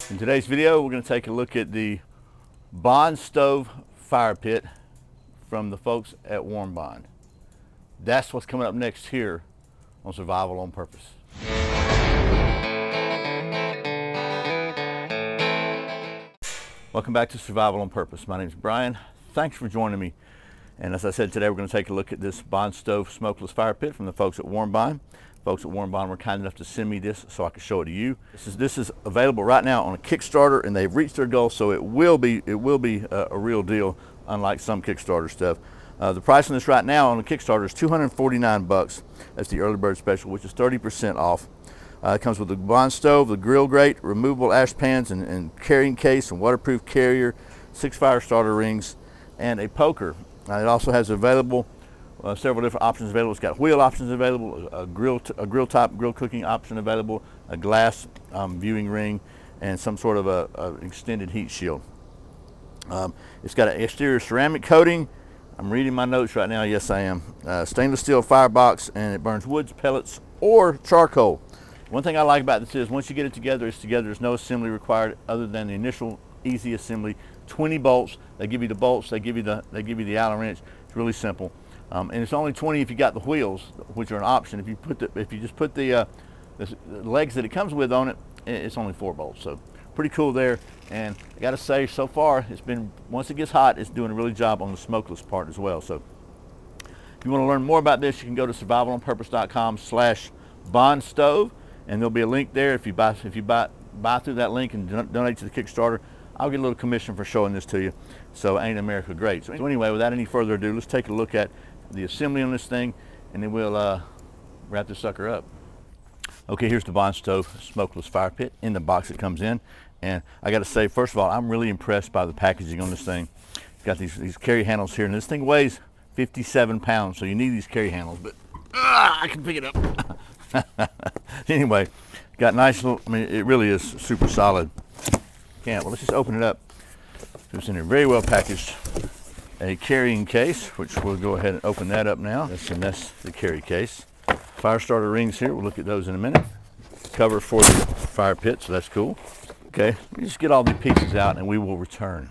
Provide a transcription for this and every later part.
In today's video, we're going to take a look at the Bondstove fire pit from the folks at WarmBond. That's what's coming up next here on Survival on Purpose. Welcome back to Survival on Purpose. My name is Brian. Thanks for joining me. And as I said, today we're going to take a look at this Bondstove smokeless fire pit from the folks at WarmBond. Folks at WarmBond were kind enough to send me this so I could show it to you. This is available right now on a Kickstarter, and they've reached their goal, so it will be a real deal, unlike some Kickstarter stuff. The price on this right now on the Kickstarter is $249. That's the early bird special, which is 30% off. It comes with the Bondstove, the grill grate, removable ash pans, and carrying case, and waterproof carrier, 6 fire starter rings, and a poker. It also has available several different options available. It's got wheel options available, a grill top grill cooking option available, a glass viewing ring, and some sort of a extended heat shield. It's got an exterior ceramic coating. I'm reading my notes right now. Yes, I am. Stainless steel firebox, and it burns woods, pellets, or charcoal. One thing I like about this is once you get it together, it's together. There's no assembly required other than the initial easy assembly. 20 bolts. They give you the bolts. They give you the Allen wrench. It's really simple. And it's only 20 if you got the wheels, which are an option. If you just put the legs that it comes with on it, it's only 4 bolts. So pretty cool there. And I got to say, so far, it's been, once it gets hot, it's doing a really job on the smokeless part as well. So if you want to learn more about this, you can go to survivalonpurpose.com/Bondstove, and there'll be a link there. If you buy through that link and donate to the Kickstarter, I'll get a little commission for showing this to you. So ain't America great? So anyway, without any further ado, let's take a look at the assembly on this thing, and then we'll wrap this sucker up. Okay, here's the Bondstove smokeless fire pit in the box it comes in. And I got to say, first of all, I'm really impressed by the packaging on this thing. It's got these carry handles here, and this thing weighs 57 pounds, so you need these carry handles, but I can pick it up. Anyway, got nice little, I mean, it really is super solid. Well, let's just open it up. It's in here very well packaged. A carrying case, which we'll go ahead and open that up now. That's the carry case. Fire starter rings here. We'll look at those in a minute. Cover for the fire pit, so that's cool. Okay, let me just get all the pieces out and we will return.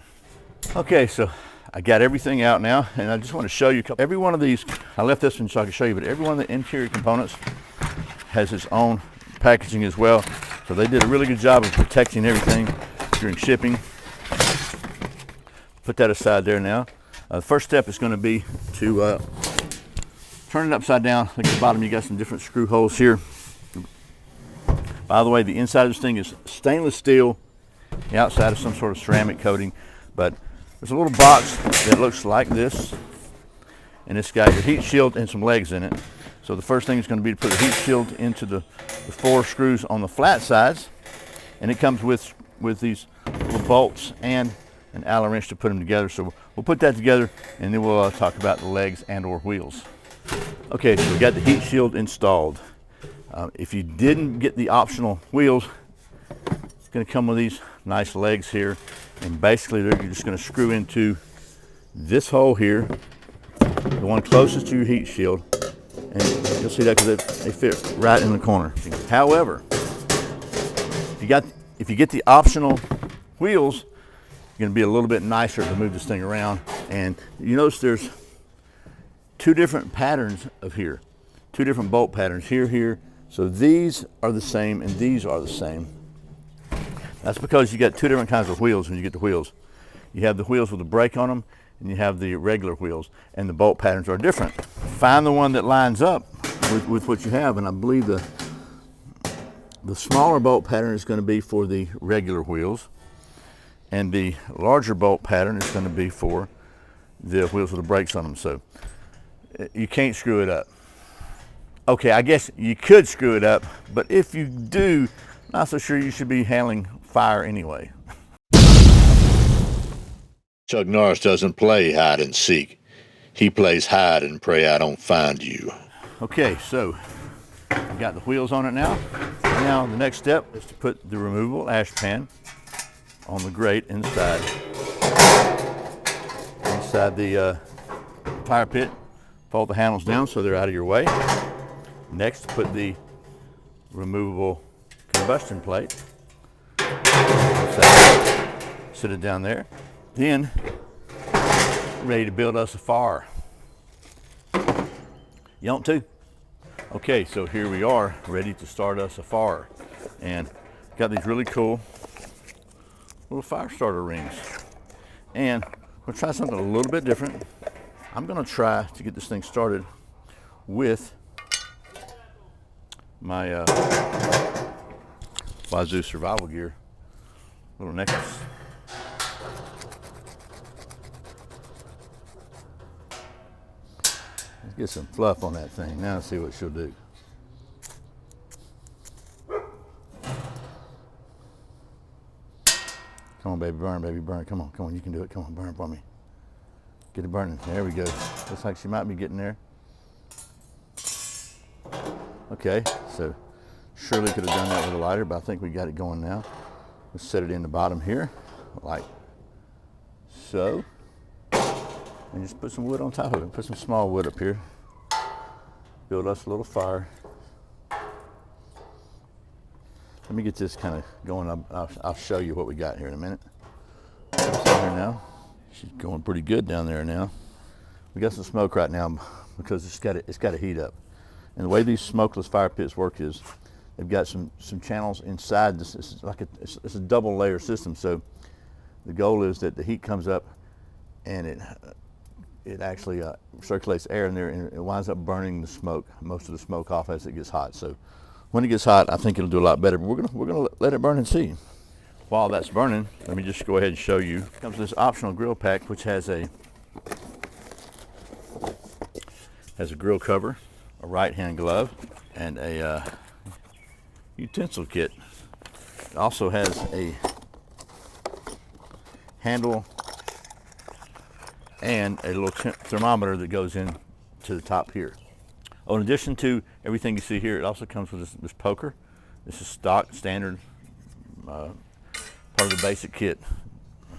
Okay, so I got everything out now, and I just want to show you every one of these. I left this one so I can show you, but every one of the interior components has its own packaging as well. So they did a really good job of protecting everything during shipping. Put that aside there now. The first step is going to be to turn it upside down. Look at the bottom, you got some different screw holes here. By the way, the inside of this thing is stainless steel. The outside is some sort of ceramic coating. But there's a little box that looks like this. And it's got your heat shield and some legs in it. So the first thing is going to be to put the heat shield into the 4 screws on the flat sides. And it comes with these little bolts and an Allen wrench to put them together. So we'll put that together, and then we'll talk about the legs and or wheels. Okay, so we got the heat shield installed. If you didn't get the optional wheels, it's going to come with these nice legs here, and basically you're just going to screw into this hole here, the one closest to your heat shield, and you'll see that because they fit right in the corner. However, if you get the optional wheels, going to be a little bit nicer to move this thing around. And you notice there's 2 different patterns of here, 2 different bolt patterns here. So these are the same and these are the same. That's because you got 2 different kinds of wheels when you get the wheels. You have the wheels with a brake on them, and you have the regular wheels, and the bolt patterns are different. Find the one that lines up with what you have, and I believe the smaller bolt pattern is going to be for the regular wheels, and the larger bolt pattern is going to be for the wheels with the brakes on them. So you can't screw it up. Okay, I guess you could screw it up, but if you do, not so sure you should be handling fire anyway. Chuck Norris doesn't play hide and seek. He plays hide and pray I don't find you. Okay, so I've got the wheels on it now. Now the next step is to put the removable ash pan on the grate inside the fire pit. Fold the handles down so they're out of your way. Next, put the removable combustion plate Sit it down there. Then, ready to build us a fire. You want to? Okay, so here we are, ready to start us a fire. And got these really cool little fire starter rings. And we'll try something a little bit different. I'm gonna try to get this thing started with my Wazoo survival gear little necklace. Let's get some fluff on that thing. Now let's see what she'll do. Come on, baby, burn, baby, burn. Come on, you can do it. Come on, burn for me. Get it burning. There we go. Looks like she might be getting there. Okay, so surely could have done that with a lighter, but I think we got it going now. Let's set it in the bottom here, like so. And just put some wood on top of it. Put some small wood up here. Build us a little fire. Let me get this kind of going. I'll show you what we got here in a minute. Here now. She's going pretty good down there now. We got some smoke right now because it's got to heat up. And the way these smokeless fire pits work is they've got some channels inside this. It's like it's a double layer system. So the goal is that the heat comes up and it actually circulates air in there, and it winds up burning the smoke, most of the smoke off as it gets hot. So when it gets hot, I think it'll do a lot better. But we're gonna let it burn and see. While that's burning, let me just go ahead and show you. It comes with this optional grill pack, which has a grill cover, a right-hand glove, and a utensil kit. It also has a handle and a little thermometer that goes in to the top here. Oh, in addition to everything you see here, it also comes with this poker. This is stock, standard, part of the basic kit.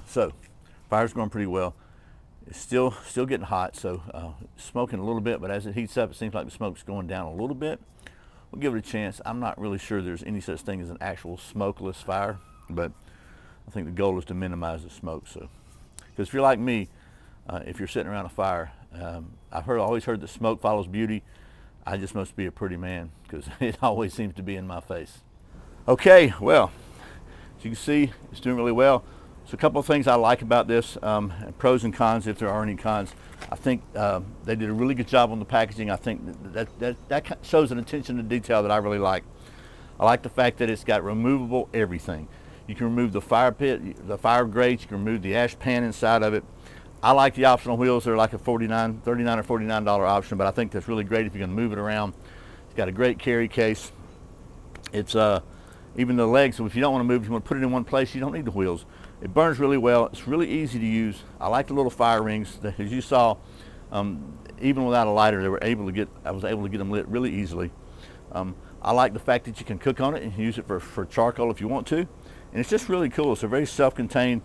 So, fire's going pretty well. It's still getting hot, so smoking a little bit, but as it heats up, it seems like the smoke's going down a little bit. We'll give it a chance. I'm not really sure there's any such thing as an actual smokeless fire, but I think the goal is to minimize the smoke. So, because if you're like me, if you're sitting around a fire, I've always heard that smoke follows beauty. I just must be a pretty man because it always seems to be in my face. Okay, well, as you can see, it's doing really well. So a couple of things I like about this, pros and cons, if there are any cons. I think they did a really good job on the packaging. I think that shows an attention to detail that I really like. I like the fact that it's got removable everything. You can remove the fire pit, the fire grates, you can remove the ash pan inside of it. I like the optional wheels. They're like a $39 or $49 option, but I think that's really great if you're going to move it around. It's got a great carry case. It's even the legs, so if you don't want to move, if you want to put it in one place, you don't need the wheels. It burns really well. It's really easy to use. I like the little fire rings. As you saw, even without a lighter, I was able to get them lit really easily. I like the fact that you can cook on it and use it for charcoal if you want to. And it's just really cool. It's a very self-contained,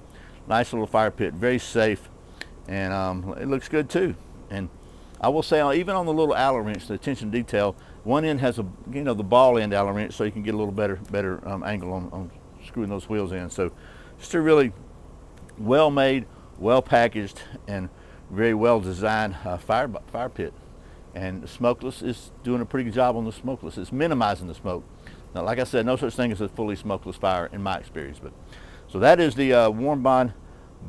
nice little fire pit, very safe. And it looks good too. And I will say, even on the little Allen wrench, the attention to detail, one end has the ball end Allen wrench, so you can get a little better angle on screwing those wheels in. So just a really well made, well packaged, and very well designed fire pit. And the smokeless is doing a pretty good job on the smokeless. It's minimizing the smoke. Now, like I said, no such thing as a fully smokeless fire in my experience. But so that is the WarmBond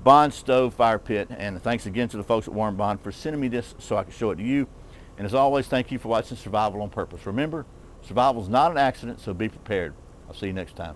Bondstove fire pit, and thanks again to the folks at WarmBond for sending me this so I can show it to you. And as always, thank you for watching Survival on Purpose. Remember, survival is not an accident, so be prepared. I'll see you next time.